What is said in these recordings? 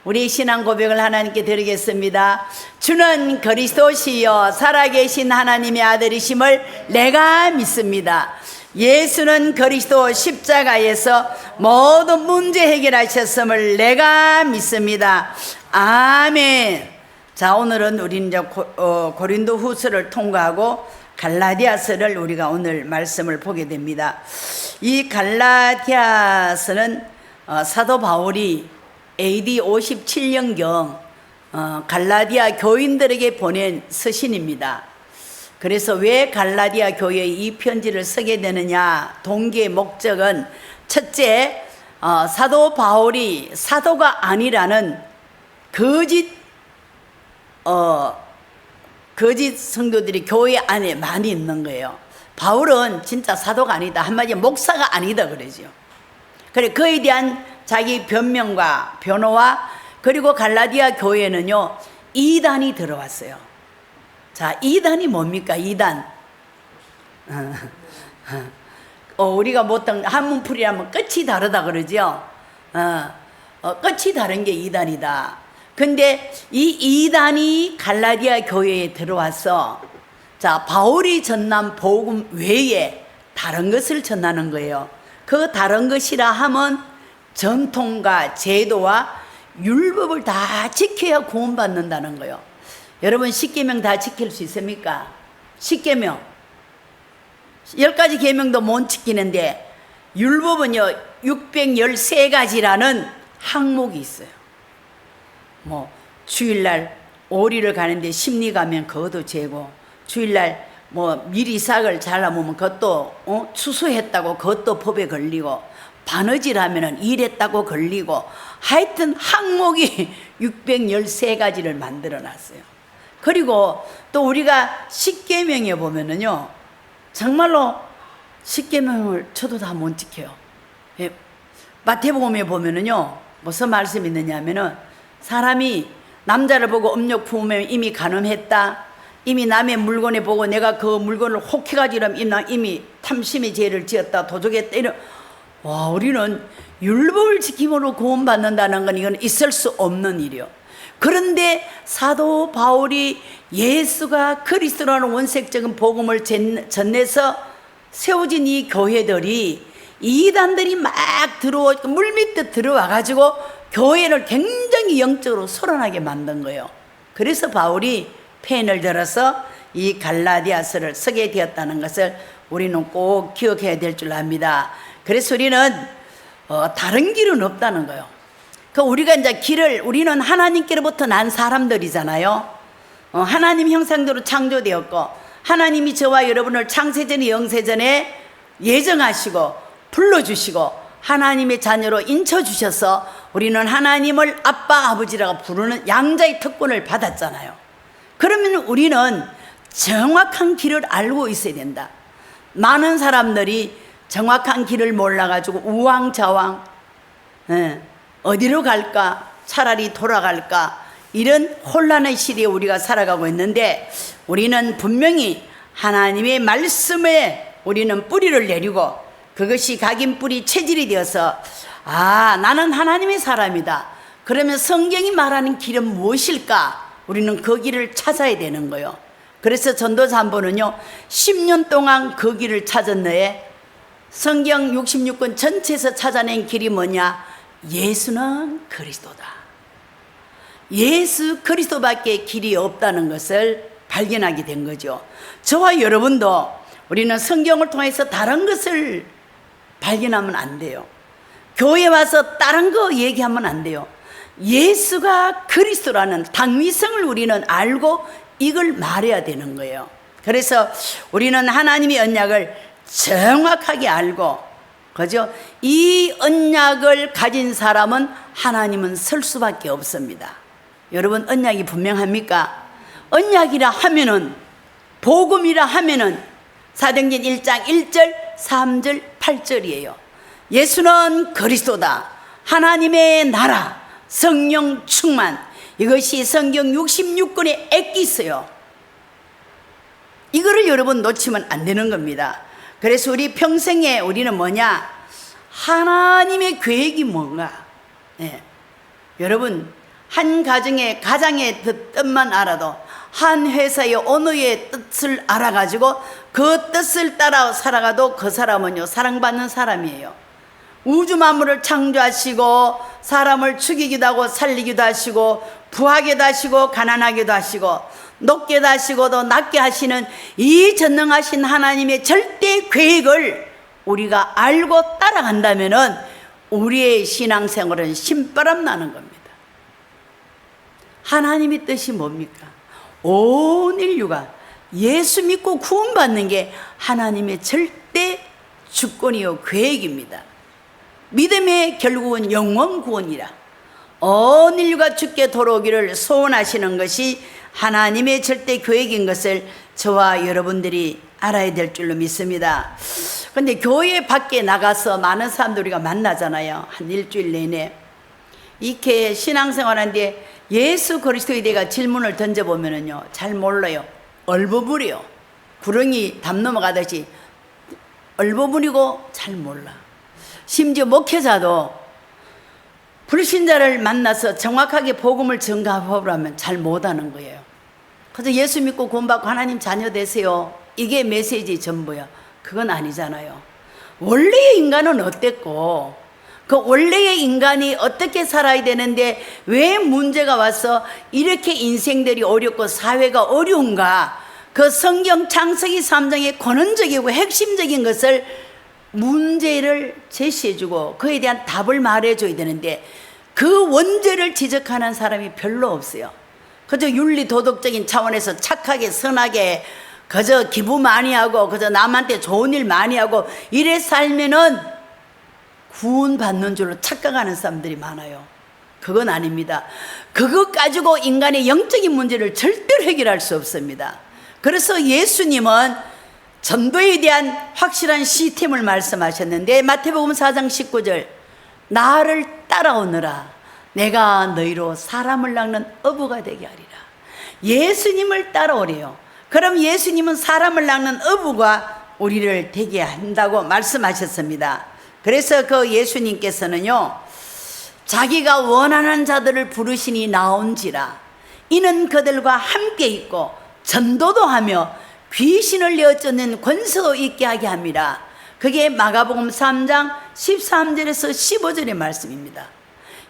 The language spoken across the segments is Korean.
우리 신앙 고백을 하나님께 드리겠습니다. 주는 그리스도시요 살아계신 하나님의 아들이심을 내가 믿습니다. 예수는 그리스도 십자가에서 모든 문제 해결하셨음을 내가 믿습니다. 아멘. 자, 오늘은 우리는 이제 고린도 후서를 통과하고 갈라디아서를 우리가 오늘 말씀을 보게 됩니다. 이 갈라디아서는 사도 바울이 AD 57년경 갈라디아 교인들에게 보낸 서신입니다. 그래서 왜 갈라디아 교회에 이 편지를 쓰게 되느냐, 동기의 목적은 첫째, 사도 바울이 사도가 아니라는 거짓 성도들이 교회 안에 많이 있는 거예요. 바울은 진짜 사도가 아니다, 한마디로 목사가 아니다 그러죠. 그래, 그에 대한 자기 변명과 변호와, 그리고 갈라디아 교회는요 이단이 들어왔어요. 자, 이단이 뭡니까? 이단. 우리가 보통 한문풀이라면 끝이 다르다 그러죠. 끝이 다른 게 이단이다. 근데 이 이단이 갈라디아 교회에 들어와서, 자, 바울이 전한 복음 외에 다른 것을 전하는 거예요. 그 다른 것이라 하면 전통과 제도와 율법을 다 지켜야 구원받는다는 거예요. 여러분, 10계명 다 지킬 수 있습니까? 10계명 10가지 계명도 못 지키는데 율법은요 613가지라는 항목이 있어요. 뭐 주일날 오리를 가는데 심리 가면 그것도 죄고, 주일날 뭐 미리삭을 잘라보면 그것도 추수했다고 그것도 법에 걸리고, 바느질 하면은 일했다고 걸리고, 하여튼 항목이 613가지를 만들어 놨어요. 그리고 또 우리가 10계명에 보면은요 정말로 10계명을 저도 다 못 지켜요. 예, 마태복음에 보면은요 무슨 말씀이 있느냐 하면은, 사람이 남자를 보고 음욕 품으면 이미 간음했다, 이미 남의 물건에 보고 내가 그 물건을 혹해가지고 이미 탐심의 죄를 지었다, 도적했다, 이런. 와, 우리는 율법을 지킴으로 구원받는다는 건 이건 있을 수 없는 일이요. 그런데 사도 바울이 예수가 그리스도라는 원색적인 복음을 전해서 세워진 이 교회들이, 이단들이 막 물밑에 들어와 가지고 교회를 굉장히 영적으로 소란하게 만든 거예요. 그래서 바울이 펜을 들어서 이 갈라디아서를 쓰게 되었다는 것을 우리는 꼭 기억해야 될 줄 압니다. 그래서 우리는 다른 길은 없다는 거예요. 우리가 이제 우리는 하나님께로부터 난 사람들이잖아요. 하나님 형상대로 창조되었고, 하나님이 저와 여러분을 창세전에 영세전에 예정하시고 불러주시고 하나님의 자녀로 인쳐주셔서 우리는 하나님을 아빠 아버지라고 부르는 양자의 특권을 받았잖아요. 그러면 우리는 정확한 길을 알고 있어야 된다. 많은 사람들이 정확한 길을 몰라가지고 우왕좌왕, 어디로 갈까, 차라리 돌아갈까, 이런 혼란의 시대에 우리가 살아가고 있는데, 우리는 분명히 하나님의 말씀에 우리는 뿌리를 내리고, 그것이 각인 뿌리 체질이 되어서, 아, 나는 하나님의 사람이다. 그러면 성경이 말하는 길은 무엇일까? 우리는 그 길을 찾아야 되는 거예요. 그래서 전도서 한 번은요 10년 동안 그 길을 찾았는데, 성경 66권 전체에서 찾아낸 길이 뭐냐? 예수는 그리스도다. 예수 그리스도밖에 길이 없다는 것을 발견하게 된 거죠. 저와 여러분도 우리는 성경을 통해서 다른 것을 발견하면 안 돼요. 교회 와서 다른 거 얘기하면 안 돼요. 예수가 그리스도라는 당위성을 우리는 알고 이걸 말해야 되는 거예요. 그래서 우리는 하나님의 언약을 정확하게 알고, 그죠? 이 언약을 가진 사람은 하나님은 설 수밖에 없습니다. 여러분, 언약이 분명합니까? 언약이라 하면은, 복음이라 하면은 사도행전 1장 1절 3절 8절이에요 예수는 그리스도다, 하나님의 나라, 성령 충만, 이것이 성경 66권에 액기 있어요. 이거를 여러분 놓치면 안 되는 겁니다. 그래서 우리 평생에 우리는 뭐냐? 하나님의 계획이 뭔가? 여러분, 한 가정의 뜻만 알아도, 한 회사의 언어의 뜻을 알아가지고 그 뜻을 따라 살아가도 그 사람은요, 사랑받는 사람이에요. 우주 만물을 창조하시고 사람을 죽이기도 하고 살리기도 하시고 부하게도 하시고 가난하게도 하시고 높게도 하시고 또 낮게 하시는 이 전능하신 하나님의 절대 계획을 우리가 알고 따라간다면은 우리의 신앙생활은 신바람 나는 겁니다. 하나님의 뜻이 뭡니까? 온 인류가 예수 믿고 구원받는 게 하나님의 절대 주권이요 계획입니다. 믿음의 결국은 영원 구원이라, 온 인류가 주께 돌아오기를 소원하시는 것이 하나님의 절대 계획인 것을 저와 여러분들이 알아야 될 줄로 믿습니다. 그런데 교회 밖에 나가서 많은 사람들 우리가 만나잖아요. 한 일주일 내내 이렇게 신앙생활하는데 예수 그리스도에 대해 질문을 던져보면은요, 잘 몰라요. 얼버무려요. 구렁이 담 넘어가듯이 얼버무리고 잘 몰라. 심지어 목회자도 불신자를 만나서 정확하게 복음을 전가하라면 잘 못하는 거예요. 그래서 예수 믿고 구원받고 하나님 자녀 되세요, 이게 메시지 전부야. 그건 아니잖아요. 원래의 인간은 어땠고 그 원래의 인간이 어떻게 살아야 되는데 왜 문제가 와서 이렇게 인생들이 어렵고 사회가 어려운가, 그 성경 창세기 3장의 근원적이고 핵심적인 것을 문제를 제시해주고 그에 대한 답을 말해줘야 되는데 그 원죄를 지적하는 사람이 별로 없어요. 그저 윤리 도덕적인 차원에서 착하게 선하게 그저 기부 많이 하고 그저 남한테 좋은 일 많이 하고 이래 살면은 구원받는 줄로 착각하는 사람들이 많아요. 그건 아닙니다. 그것 가지고 인간의 영적인 문제를 절대로 해결할 수 없습니다. 그래서 예수님은 전도에 대한 확실한 시스템을 말씀하셨는데 마태복음 4장 19절, 나를 따라오너라 내가 너희로 사람을 낚는 어부가 되게 하리라. 예수님을 따라오래요. 그럼 예수님은 사람을 낚는 어부가 우리를 되게 한다고 말씀하셨습니다. 그래서 그 예수님께서는요, 자기가 원하는 자들을 부르시니 나온지라 이는 그들과 함께 있고 전도도 하며 귀신을 내어쫓는 권세도 있게 하게 합니다. 그게 마가복음 3장 13절에서 15절의 말씀입니다.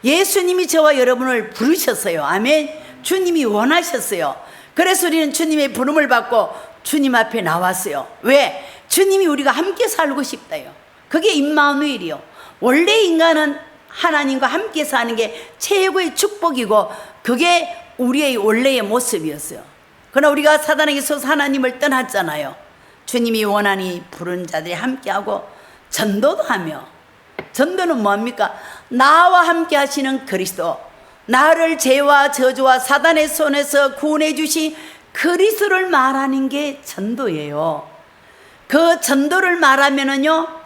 예수님이 저와 여러분을 부르셨어요. 아멘. 주님이 원하셨어요. 그래서 우리는 주님의 부름을 받고 주님 앞에 나왔어요. 왜? 주님이 우리가 함께 살고 싶다요. 그게 임마누엘이요. 원래 인간은 하나님과 함께 사는 게 최고의 축복이고 그게 우리의 원래의 모습이었어요. 그러나 우리가 사단에게서 하나님을 떠났잖아요. 주님이 원하니 부른 자들이 함께하고 전도도 하며, 전도는 뭡니까? 나와 함께 하시는 그리스도, 나를 죄와 저주와 사단의 손에서 구원해 주신 그리스도를 말하는 게 전도예요. 그 전도를 말하면은요,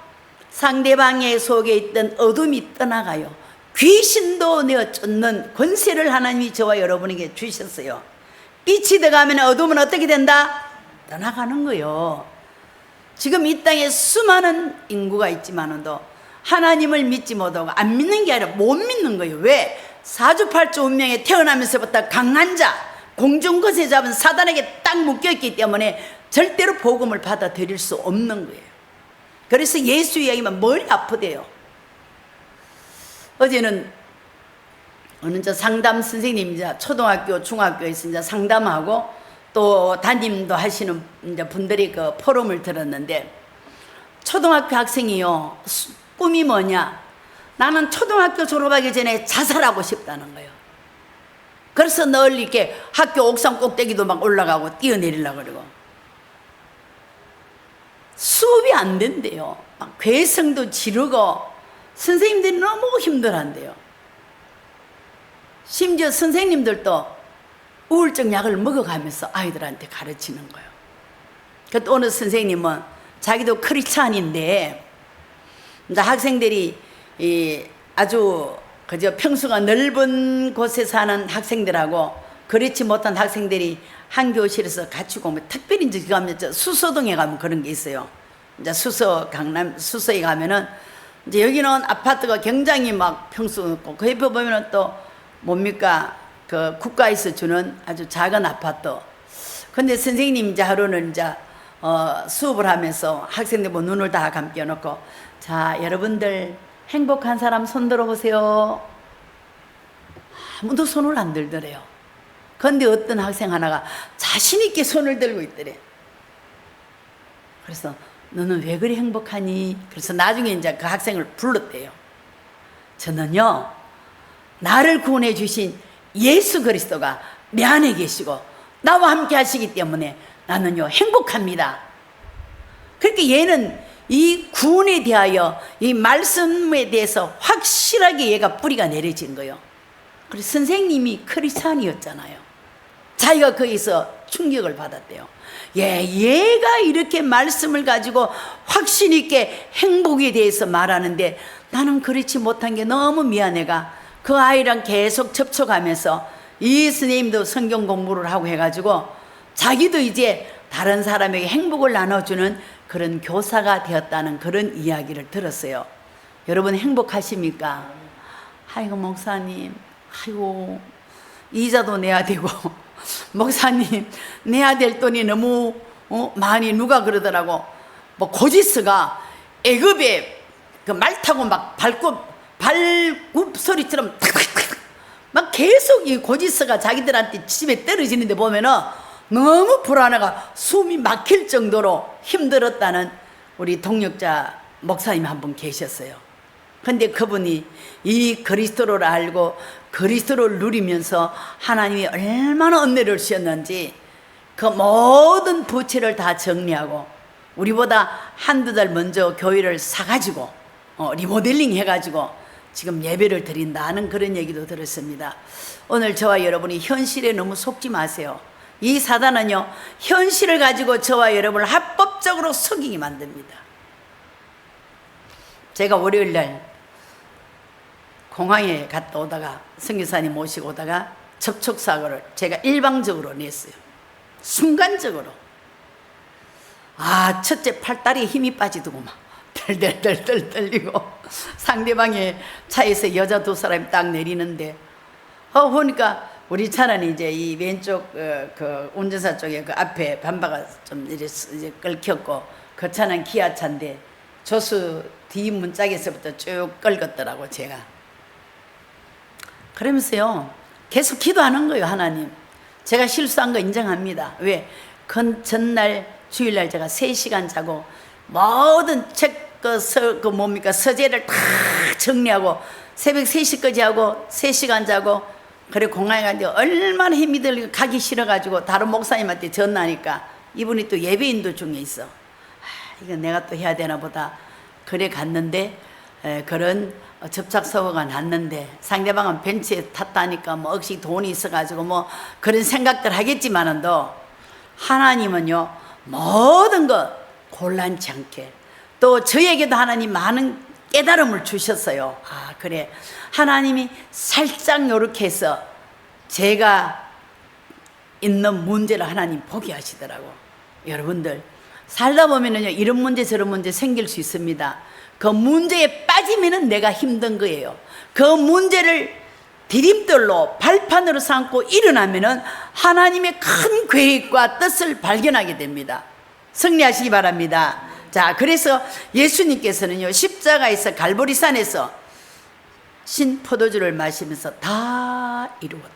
상대방의 속에 있던 어둠이 떠나가요. 귀신도 내어 쫓는 권세를 하나님이 저와 여러분에게 주셨어요. 빛이 들어가면 어둠은 어떻게 된다? 떠나가는 거예요. 지금 이 땅에 수많은 인구가 있지만도 하나님을 믿지 못하고 안 믿는 게 아니라 못 믿는 거예요. 왜? 사주팔주 운명에 태어나면서부터 강한 자, 공중것에 잡은 사단에게 딱 묶여있기 때문에 절대로 복음을 받아들일 수 없는 거예요. 그래서 예수 이야기만 머리 아프대요. 어제는 어느 저 상담 선생님, 이제 초등학교, 중학교에서 이제 상담하고 또 담임도 하시는 이제 분들이 그 포럼을 들었는데, 초등학교 학생이요, 꿈이 뭐냐? 나는 초등학교 졸업하기 전에 자살하고 싶다는 거예요. 그래서 늘 이렇게 학교 옥상 꼭대기도 막 올라가고 뛰어내리려고 그러고 수업이 안 된대요. 막 괴성도 지르고 선생님들이 너무 힘들어한대요. 심지어 선생님들도 우울증 약을 먹어가면서 아이들한테 가르치는 거예요. 그 또 어느 선생님은 자기도 크리스찬인데 이제 학생들이 아주 그저 평수가 넓은 곳에 사는 학생들하고 그렇지 못한 학생들이 한 교실에서 같이 공부, 특별히 이제 가면 수서동에 가면 그런 게 있어요. 이제 강남 수서에 가면은 이제 여기는 아파트가 굉장히 막 평수 높고 그 옆에 보면은 또 뭡니까? 그 국가에서 주는 아주 작은 아파트. 근데 선생님 이제 하루는 이제 수업을 하면서 학생들 뭐 눈을 다 감겨놓고, 자, 여러분들 행복한 사람 손 들어보세요. 아무도 손을 안 들더래요. 근데 어떤 학생 하나가 자신있게 손을 들고 있더래. 그래서 너는 왜 그리 행복하니? 그래서 나중에 이제 그 학생을 불렀대요. 저는요, 나를 구원해 주신 예수 그리스도가 내 안에 계시고 나와 함께 하시기 때문에 나는요 행복합니다. 그렇게 얘는 이 구원에 대하여 이 말씀에 대해서 확실하게 얘가 뿌리가 내려진 거예요. 그래서 선생님이 크리스찬이었잖아요. 자기가 거기서 충격을 받았대요. 얘가 이렇게 말씀을 가지고 확신 있게 행복에 대해서 말하는데 나는 그렇지 못한 게 너무 미안해가 그 아이랑 계속 접촉하면서 이 선생님도 성경 공부를 하고 해가지고 자기도 이제 다른 사람에게 행복을 나눠주는 그런 교사가 되었다는 그런 이야기를 들었어요. 여러분 행복하십니까? 아이고 목사님, 아이고 이자도 내야 되고 목사님 내야 될 돈이 너무 많이 누가 그러더라고. 뭐 고지스가 애굽에 그 말 타고 막 발굽 소리처럼 막 계속 이 고지스가 자기들한테 집에 떨어지는데 보면은 너무 불안해가 숨이 막힐 정도로 힘들었다는 우리 동역자 목사님 한 분 계셨어요. 근데 그분이 이 그리스도를 알고 그리스도를 누리면서 하나님이 얼마나 은혜를 주셨는지 그 모든 부채를 다 정리하고 우리보다 한두 달 먼저 교회를 사가지고 리모델링 해가지고 지금 예배를 드린다는 그런 얘기도 들었습니다. 오늘 저와 여러분이 현실에 너무 속지 마세요. 이 사단은요 현실을 가지고 저와 여러분을 합법적으로 속이게 만듭니다. 제가 월요일날 공항에 갔다 오다가 선교사님 모시고 오다가 접촉사고를 제가 일방적으로 냈어요. 순간적으로. 첫째 팔다리에 힘이 빠지더구만. 덜덜덜덜 떨리고 상대방의 차에서 여자 두 사람이 딱 내리는데 보니까 우리 차는 이제 이 왼쪽 그 운전사 쪽에 그 앞에 반바가 좀 이제 끓겼고 그 차는 기아차인데 조수 뒤 문짝에서부터 쭉 끓었더라고 제가. 그러면서요 계속 기도하는 거예요. 하나님 제가 실수한 거 인정합니다. 왜? 전날 주일날 제가 3시간 자고 모든 책 서재를 다 정리하고 새벽 3시까지 하고 3시간 자고 그래 공항에 갔는데 얼마나 힘이 들고 가기 싫어가지고 다른 목사님한테 전화하니까 이분이 또 예배인도 중에 있어. 이거 내가 또 해야 되나 보다. 그래 갔는데 그런 접착사고가 났는데 상대방은 벤치에 탔다니까 뭐 억시 돈이 있어가지고 뭐 그런 생각들 하겠지만은도 하나님은요 모든 것 곤란치 않게 또 저에게도 하나님 많은 깨달음을 주셨어요. 그래 하나님이 살짝 요렇게 해서 제가 있는 문제를 하나님 보게 하시더라고. 여러분들 살다 보면은요 이런 문제 저런 문제 생길 수 있습니다. 그 문제에 빠지면은 내가 힘든 거예요. 그 문제를 디딤돌로 발판으로 삼고 일어나면은 하나님의 큰 계획과 뜻을 발견하게 됩니다. 승리하시기 바랍니다. 자, 그래서 예수님께서는요 십자가에서 갈보리산에서 신포도주를 마시면서 다 이루었다.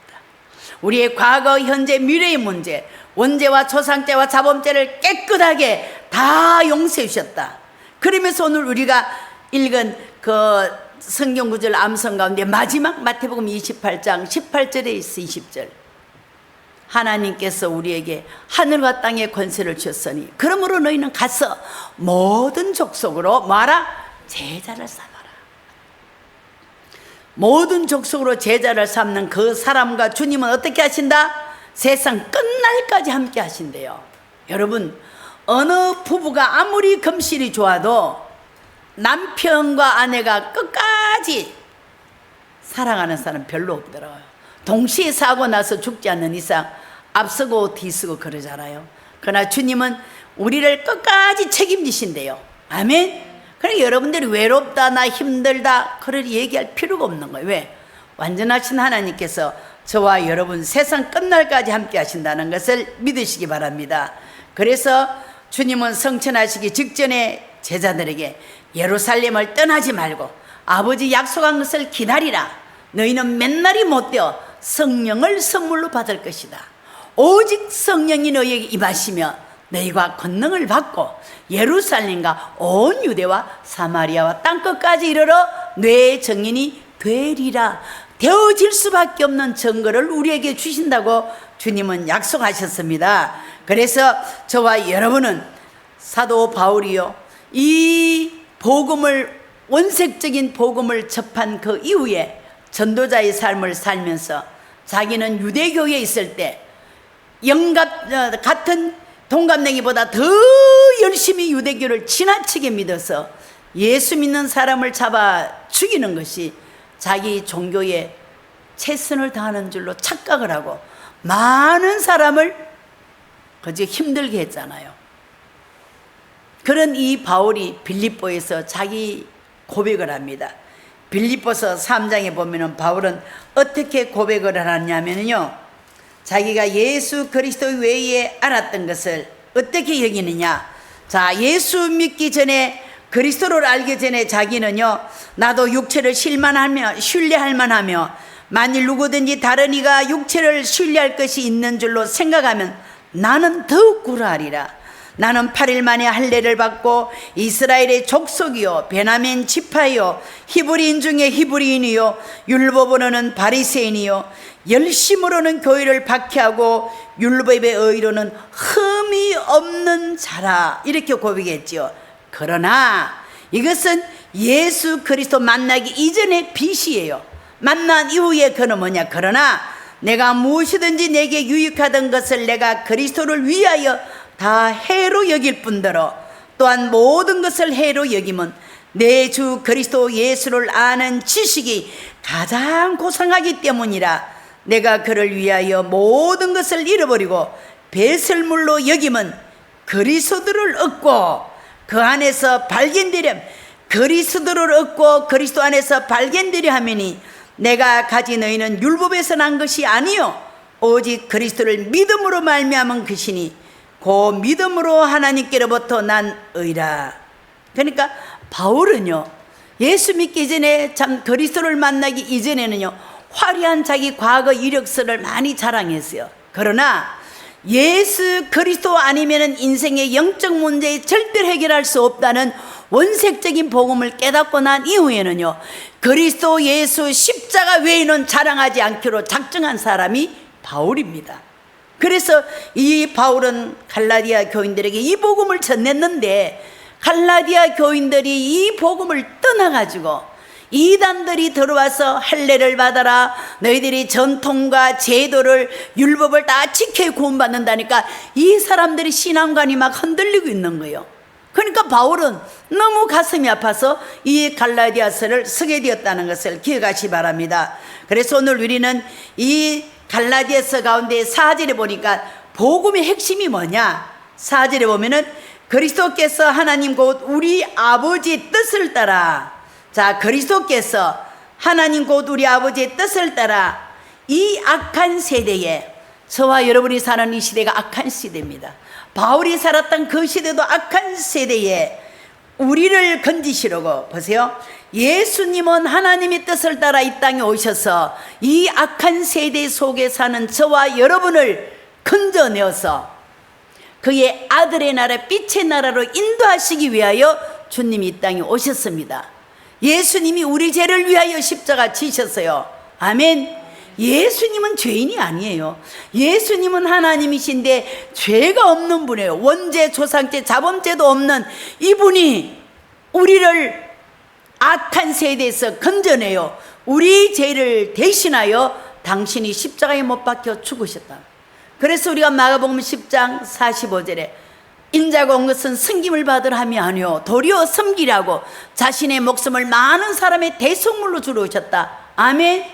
우리의 과거, 현재, 미래의 문제, 원죄와 초상죄와 자범죄를 깨끗하게 다 용서해 주셨다. 그러면서 오늘 우리가 읽은 그 성경 구절 암송 가운데 마지막 마태복음 28장 18절에 있어 20절 하나님께서 우리에게 하늘과 땅의 권세를 주셨으니 그러므로 너희는 가서 모든 족속으로 뭐하라? 제자를 삼아라. 모든 족속으로 제자를 삼는 그 사람과 주님은 어떻게 하신다? 세상 끝날까지 함께 하신대요. 여러분 어느 부부가 아무리 금실이 좋아도 남편과 아내가 끝까지 사랑하는 사람 별로 없더라고요. 동시에 사고 나서 죽지 않는 이상 앞서고 뒤서고 그러잖아요. 그러나 주님은 우리를 끝까지 책임지신대요. 아멘. 그러니까 여러분들이 외롭다 나 힘들다 그럴 얘기할 필요가 없는 거예요. 왜? 완전하신 하나님께서 저와 여러분 세상 끝날까지 함께 하신다는 것을 믿으시기 바랍니다. 그래서 주님은 성천하시기 직전에 제자들에게 예루살렘을 떠나지 말고 아버지 약속한 것을 기다리라. 너희는 맨날이 못되어 성령을 선물로 받을 것이다. 오직 성령이 너희에게 임하시며 너희가 권능을 받고 예루살렘과 온 유대와 사마리아와 땅끝까지 이르러 내 증인이 되리라. 되어질 수밖에 없는 증거를 우리에게 주신다고 주님은 약속하셨습니다. 그래서 저와 여러분은 사도 바울이요, 이 복음을, 원색적인 복음을 접한 그 이후에 전도자의 삶을 살면서 자기는 유대교회에 있을 때 같은 동갑내기보다 더 열심히 유대교를 지나치게 믿어서 예수 믿는 사람을 잡아 죽이는 것이 자기 종교에 최선을 다하는 줄로 착각을 하고 많은 사람을 그저 힘들게 했잖아요. 그런 이 바울이 빌립보에서 자기 고백을 합니다. 빌립보서 3장에 보면은 바울은 어떻게 고백을 하냐면요, 자기가 예수 그리스도 외에 알았던 것을 어떻게 여기느냐. 자, 예수 믿기 전에, 그리스도를 알기 전에 자기는요, 나도 육체를 신뢰할 만하며 만일 누구든지 다른 이가 육체를 신뢰할 것이 있는 줄로 생각하면 나는 더욱 구라하리라. 나는 8일 만에 할례를 받고 이스라엘의 족속이요 베냐민 지파요 히브리인 중에 히브리인이요 율법으로는 바리새인이요 열심으로는 교회를 박해하고 율법의 의로는 흠이 없는 자라. 이렇게 고백했지요. 그러나 이것은 예수 그리스도 만나기 이전의 빛이에요. 만난 이후에 그는 뭐냐. 그러나 내가 무엇이든지 내게 유익하던 것을 내가 그리스도를 위하여 다 해로 여길 뿐더러 또한 모든 것을 해로 여기면 내 주 그리스도 예수를 아는 지식이 가장 고상하기 때문이라. 내가 그를 위하여 모든 것을 잃어버리고 배설물로 여기면 그리스도를 얻고 그 안에서 발견되렴. 그리스도를 얻고 그리스도 안에서 발견되려 하매니 내가 가진 의는 율법에서 난 것이 아니요 오직 그리스도를 믿음으로 말미암은 것이니 그 믿음으로 하나님께로부터 난 의라. 그러니까 바울은요, 예수 믿기 전에, 참 그리스도를 만나기 이전에는요 화려한 자기 과거 이력서를 많이 자랑했어요. 그러나 예수 그리스도 아니면은 인생의 영적 문제에 절대로 해결할 수 없다는 원색적인 복음을 깨닫고 난 이후에는요, 그리스도 예수 십자가 외에는 자랑하지 않기로 작정한 사람이 바울입니다. 그래서 이 바울은 갈라디아 교인들에게 이 복음을 전했는데 갈라디아 교인들이 이 복음을 떠나가지고 이단들이 들어와서 할례를 받아라, 너희들이 전통과 제도를, 율법을 다 지켜 구원받는다니까 이 사람들이 신앙관이 막 흔들리고 있는 거예요. 그러니까 바울은 너무 가슴이 아파서 이 갈라디아서를 쓰게 되었다는 것을 기억하시기 바랍니다. 그래서 오늘 우리는 이 갈라디아서 가운데 4절에 보니까 복음의 핵심이 뭐냐. 4절에 보면은 그리스도께서 하나님 곧 우리 아버지의 뜻을 따라, 자, 그리스도께서 하나님 곧 우리 아버지의 뜻을 따라 이 악한 세대에, 저와 여러분이 사는 이 시대가 악한 시대입니다. 바울이 살았던 그 시대도 악한 세대에 우리를 건지시려고, 보세요, 예수님은 하나님의 뜻을 따라 이 땅에 오셔서 이 악한 세대 속에 사는 저와 여러분을 건져내어서 그의 아들의 나라, 빛의 나라로 인도하시기 위하여 주님이 이 땅에 오셨습니다. 예수님이 우리 죄를 위하여 십자가 지셨어요. 아멘. 예수님은 죄인이 아니에요. 예수님은 하나님이신데 죄가 없는 분이에요. 원죄, 조상죄, 자범죄도 없는 이분이 우리를 악한 세대에서 건져내요. 우리 죄를 대신하여 당신이 십자가에 못 박혀 죽으셨다. 그래서 우리가 마가복음 10장 45절에 인자가 온 것은 섬김을 받으라 함이 아니요 도리어 섬기라고 자신의 목숨을 많은 사람의 대속물로 주러 오셨다. 아멘.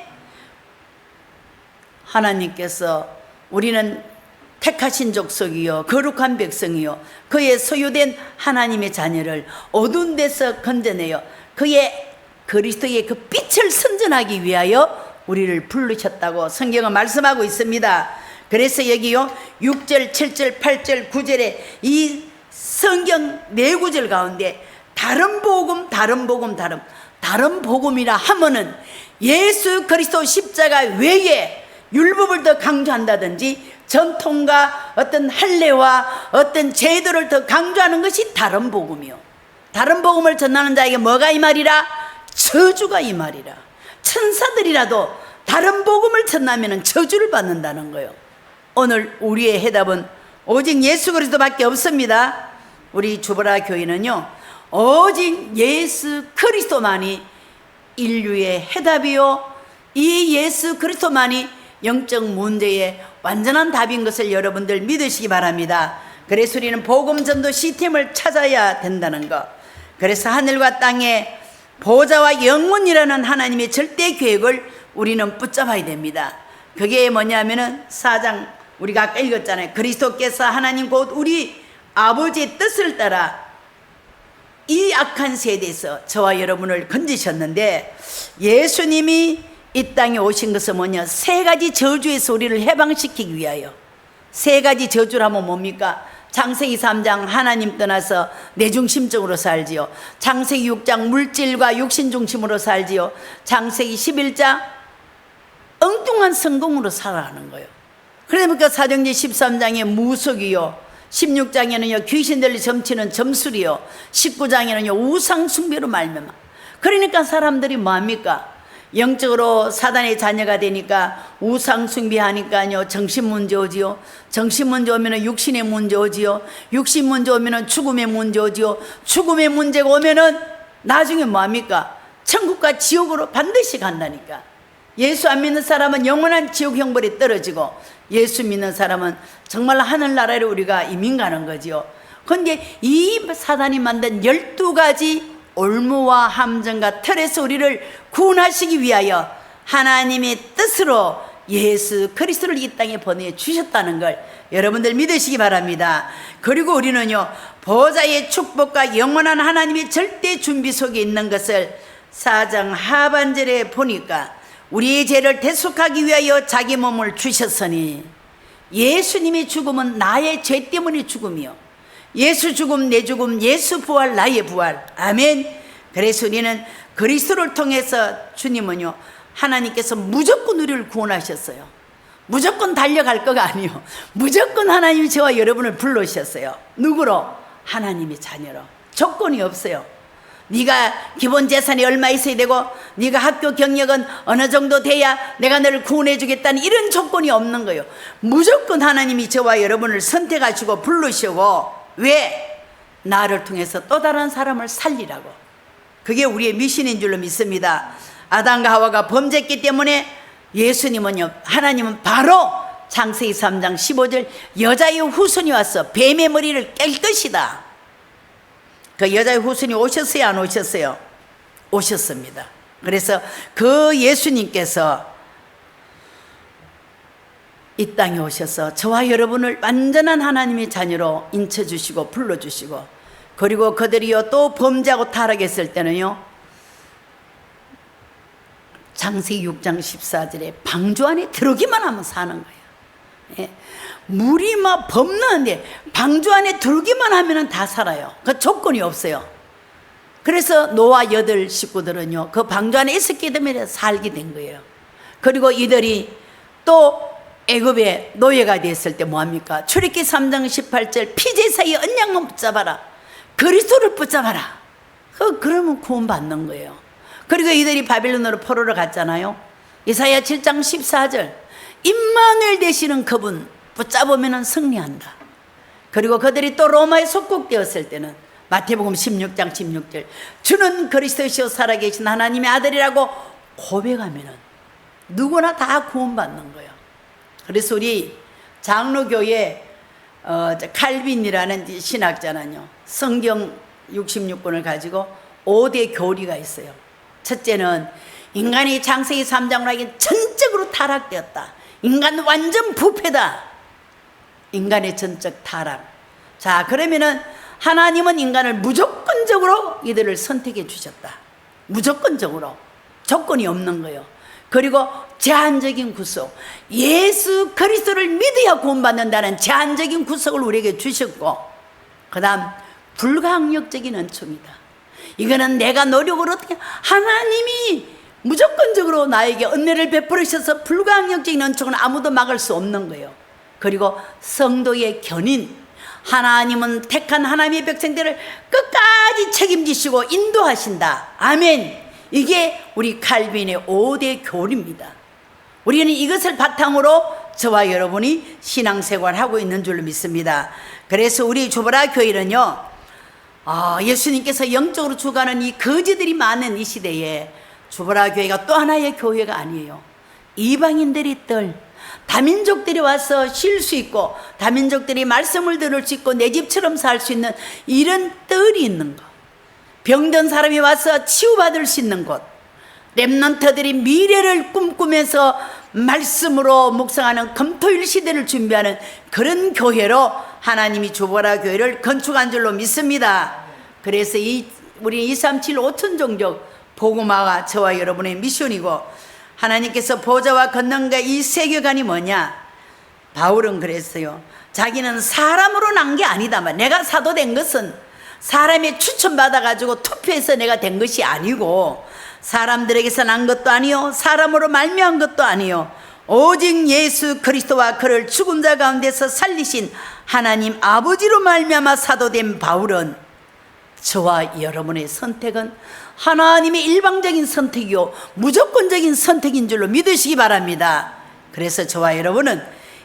하나님께서 우리는 택하신 족속이요 거룩한 백성이요 그의 소유된 하나님의 자녀를 어두운 데서 건져내요 그의 그리스도의 그 빛을 선전하기 위하여 우리를 부르셨다고 성경은 말씀하고 있습니다. 그래서 여기요 6절, 7절, 8절, 9절에 이 성경 네 구절 가운데 다른 복음, 다른 복음, 다른 복음이라 하면은 예수 그리스도 십자가 외에 율법을 더 강조한다든지 전통과 어떤 할례와 어떤 제도를 더 강조하는 것이 다른 복음이요. 다른 복음을 전하는 자에게 뭐가 이 말이라? 저주가 이 말이라. 천사들이라도 다른 복음을 전하면 저주를 받는다는 거예요. 오늘 우리의 해답은 오직 예수 그리스도밖에 없습니다. 우리 주보라 교회는요 오직 예수 그리스도만이 인류의 해답이요 이 예수 그리스도만이 영적 문제의 완전한 답인 것을 여러분들 믿으시기 바랍니다. 그래서 우리는 복음 전도 시스템을 찾아야 된다는 것. 그래서 하늘과 땅의 보좌와 영원이라는 하나님의 절대 계획을 우리는 붙잡아야 됩니다. 그게 뭐냐면은 4장 우리가 아까 읽었잖아요. 그리스도께서 하나님 곧 우리 아버지의 뜻을 따라 이 악한 세대에서 저와 여러분을 건지셨는데 예수님이 이 땅에 오신 것은 뭐냐? 세 가지 저주에서 우리를 해방시키기 위하여. 세 가지 저주를 하면 뭡니까? 창세기 3장 하나님 떠나서 내중심적으로 살지요. 창세기 6장 물질과 육신 중심으로 살지요. 창세기 11장 엉뚱한 성공으로 살아가는 거예요. 그러니까 사도행전 13장에 무속이요 16장에는요 귀신들이 점치는 점술이요 19장에는요 우상 숭배로 말미암아. 그러니까 사람들이 뭐합니까? 영적으로 사단의 자녀가 되니까 우상 숭배하니까요 정신 문제 오지요. 정신 문제 오면은 육신의 문제 오지요. 육신 문제 오면은 죽음의 문제 오지요. 죽음의 문제가 오면은 나중에 뭐합니까? 천국과 지옥으로 반드시 간다니까. 예수 안 믿는 사람은 영원한 지옥 형벌에 떨어지고 예수 믿는 사람은 정말 하늘나라로 우리가 이민 가는 거지요. 그런데 이 사단이 만든 12가지 올무와 함정과 틀에서 우리를 구원하시기 위하여 하나님의 뜻으로 예수 그리스도를 이 땅에 보내주셨다는 걸 여러분들 믿으시기 바랍니다. 그리고 우리는요 보좌의 축복과 영원한 하나님의 절대 준비 속에 있는 것을 4장 하반절에 보니까 우리의 죄를 대속하기 위하여 자기 몸을 주셨으니 예수님의 죽음은 나의 죄 때문에 죽음이요 예수 죽음 내 죽음 예수 부활 나의 부활 아멘. 그래서 우리는 그리스도를 통해서 주님은요 하나님께서 무조건 우리를 구원하셨어요. 무조건 달려갈 거가 아니요 무조건 하나님이 저와 여러분을 불러오셨어요. 누구로? 하나님의 자녀로. 조건이 없어요. 네가 기본 재산이 얼마 있어야 되고 네가 학교 경력은 어느 정도 돼야 내가 너를 구원해 주겠다는 이런 조건이 없는 거예요. 무조건 하나님이 저와 여러분을 선택하시고 부르시고 왜? 나를 통해서 또 다른 사람을 살리라고. 그게 우리의 미션인 줄로 믿습니다. 아담과 하와가 범죄했기 때문에 예수님은요 하나님은 바로 창세기 3장 15절 여자의 후손이 와서 뱀의 머리를 깰 것이다. 그 여자의 후손이 오셨어요 안 오셨어요? 오셨습니다. 그래서 그 예수님께서 이 땅에 오셔서 저와 여러분을 완전한 하나님의 자녀로 인쳐주시고 불러주시고 그리고 그들이요 또 범죄하고 타락했을 때는요 창세기 6장 14절에 방주 안에 들어오기만 하면 사는 거예요. 예. 물이 막 범는데 방주 안에 들어오기만 하면 다 살아요. 그 조건이 없어요. 그래서 노아 8 식구들은요 그 방주 안에 있었기 때문에 살게 된 거예요. 그리고 이들이 또 애굽의 노예가 됐을 때 뭐합니까? 출애굽기 3장 18절 피제사의 언약만 붙잡아라. 그리스도를 붙잡아라. 그러면 구원받는 거예요. 그리고 이들이 바빌론으로 포로를 갔잖아요. 이사야 7장 14절 임마누엘 되시는 그분 붙잡으면 승리한다. 그리고 그들이 또 로마에 속국되었을 때는 마태복음 16장 16절 주는 그리스도시요 살아계신 하나님의 아들이라고 고백하면 누구나 다 구원받는 거예요. 그래서 우리 장로교회 칼빈이라는 신학자는요 성경 66권을 가지고 5대 교리가 있어요. 첫째는 인간이 창세기 3장으로 하기엔 전적으로 타락되었다. 인간 완전 부패다. 인간의 전적 타락. 자 그러면은 하나님은 인간을 무조건적으로 이들을 선택해 주셨다. 무조건적으로. 조건이 없는 거예요. 그리고 제한적인 구속, 예수 그리스도를 믿어야 구원받는다는 제한적인 구속을 우리에게 주셨고, 그 다음 불가항력적인 은총이다. 이거는 내가 노력으로 어떻게, 하나님이 무조건적으로 나에게 은혜를 베풀으셔서 불가항력적인 은총은 아무도 막을 수 없는 거예요. 그리고 성도의 견인, 하나님은 택한 하나님의 백성들을 끝까지 책임지시고 인도하신다. 아멘. 이게 우리 칼빈의 5대 교리입니다. 우리는 이것을 바탕으로 저와 여러분이 신앙생활을 하고 있는 줄로 믿습니다. 그래서 우리 주보라 교회는요, 예수님께서 영적으로 주가는 이 거지들이 많은 이 시대에 주보라 교회가 또 하나의 교회가 아니에요. 이방인들이 뜰, 다민족들이 와서 쉴 수 있고, 다민족들이 말씀을 들을 수 있고, 내 집처럼 살 수 있는 이런 뜰이 있는 것, 병든 사람이 와서 치유받을 수 있는 곳, 렘넌트들이 미래를 꿈꾸면서 말씀으로 묵상하는 금토일 시대를 준비하는 그런 교회로 하나님이 주보라 교회를 건축한 줄로 믿습니다. 그래서 우리 237 5천 종족 복음화가 저와 여러분의 미션이고, 하나님께서 보좌와 건너가 이 세계관이 뭐냐? 바울은 그랬어요. 자기는 사람으로 난 게 아니다만, 내가 사도 된 것은 사람의 추천받아가지고 투표해서 내가 된 것이 아니고, 사람들에게서 난 것도 아니요, 사람으로 말미암은 것도 아니요, 오직 예수 그리스도와 그를 죽은 자 가운데서 살리신 하나님 아버지로 말미암아 사도된 바울은, 저와 여러분의 선택은 하나님의 일방적인 선택이요, 무조건적인 선택인 줄로 믿으시기 바랍니다. 그래서 저와 여러분은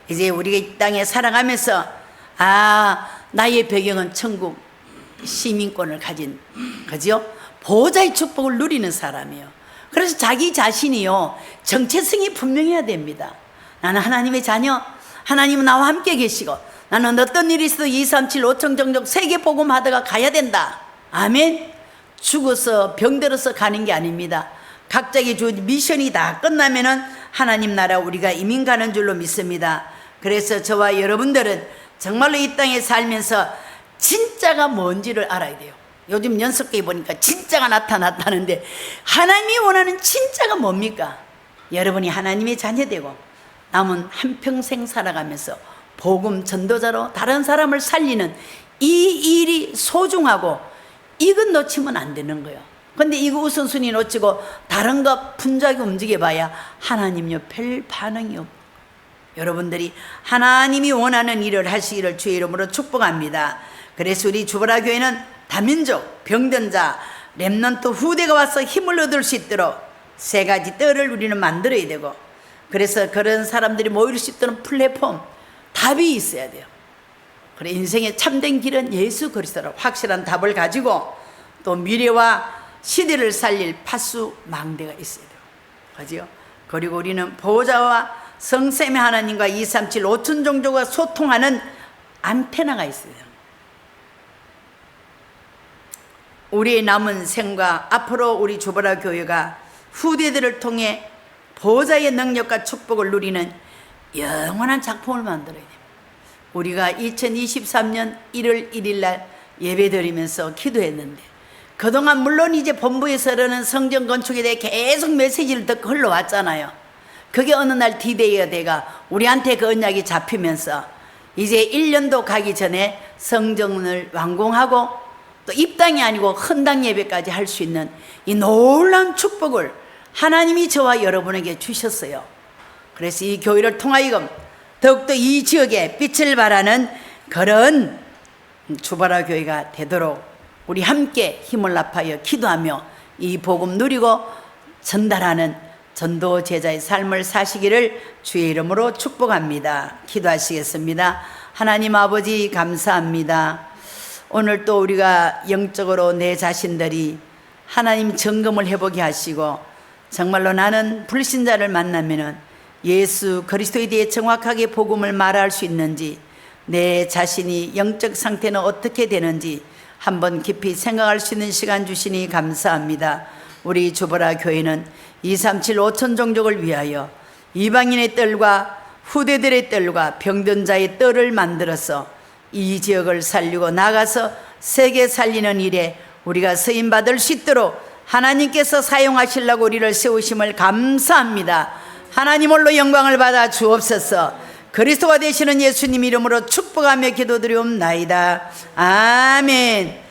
이제 우리가 이 땅에 살아가면서, 나의 배경은 천국 시민권을 가진, 그죠? 보호자의 축복을 누리는 사람이에요. 그래서 자기 자신이요, 정체성이 분명해야 됩니다. 나는 하나님의 자녀, 하나님은 나와 함께 계시고, 나는 어떤 일이 있어도 237 5천 종족 세계 복음하다가 가야 된다. 아멘. 죽어서 병들어서 가는 게 아닙니다. 각자의 주 미션이 다 끝나면은 하나님 나라 우리가 이민 가는 줄로 믿습니다. 그래서 저와 여러분들은 정말로 이 땅에 살면서 진짜가 뭔지를 알아야 돼요. 요즘 연습회에 보니까 진짜가 나타났다는데, 하나님이 원하는 진짜가 뭡니까? 여러분이 하나님의 자녀되고 남은 한평생 살아가면서 복음 전도자로 다른 사람을 살리는 이 일이 소중하고, 이건 놓치면 안 되는 거예요. 근데 이거 우선순위 놓치고 다른 거 분주하게 움직여봐야 하나님요 별 반응이 없고, 여러분들이 하나님이 원하는 일을 하시기를 주의 이름으로 축복합니다. 그래서 우리 주보라 교회는 다민족, 병든 자, 렘넌트 후대가 와서 힘을 얻을 수 있도록 세 가지 뜰을 우리는 만들어야 되고, 그래서 그런 사람들이 모일 수 있도록 플랫폼, 답이 있어야 돼요. 그래, 인생의 참된 길은 예수 그리스도로 확실한 답을 가지고, 또 미래와 시대를 살릴 파수 망대가 있어야 돼요. 그죠? 그리고 우리는 보호자와 성sem의 하나님과 237 5천 종족과 소통하는 안테나가 있어요. 우리의 남은 생과 앞으로 우리 주보라 교회가 후대들을 통해 보호자의 능력과 축복을 누리는 영원한 작품을 만들어야 됩니다. 우리가 2023년 1월 1일 날 예배 드리면서 기도했는데, 그동안 물론 이제 본부에서는 성전 건축에 대해 계속 메시지를 듣고 흘러왔잖아요. 그게 어느 날 디데이가 돼가 우리한테 그 언약이 잡히면서 이제 1년도 가기 전에 성전을 완공하고 또 입당이 아니고 헌당 예배까지 할 수 있는 이 놀라운 축복을 하나님이 저와 여러분에게 주셨어요. 그래서 이 교회를 통하여 더욱더 이 지역에 빛을 발하는 그런 주보라 교회가 되도록 우리 함께 힘을 합하여 기도하며 이 복음 누리고 전달하는 전도 제자의 삶을 사시기를 주의 이름으로 축복합니다. 기도하시겠습니다. 하나님 아버지 감사합니다. 오늘 또 우리가 영적으로 내 자신들이 하나님 점검을 해보게 하시고, 정말로 나는 불신자를 만나면은 예수 그리스도에 대해 정확하게 복음을 말할 수 있는지, 내 자신이 영적 상태는 어떻게 되는지 한번 깊이 생각할 수 있는 시간 주시니 감사합니다. 우리 주보라 교회는 237 5천 종족을 위하여 이방인의 뜰과 후대들의 뜰과 병든 자의 뜰을 만들어서 이 지역을 살리고 나가서 세계 살리는 일에 우리가 쓰임 받을 수 있도록 하나님께서 사용하시려고 우리를 세우심을 감사합니다. 하나님 홀로 영광을 받아 주옵소서. 그리스도가 되시는 예수님 이름으로 축복하며 기도드리옵나이다. 아멘.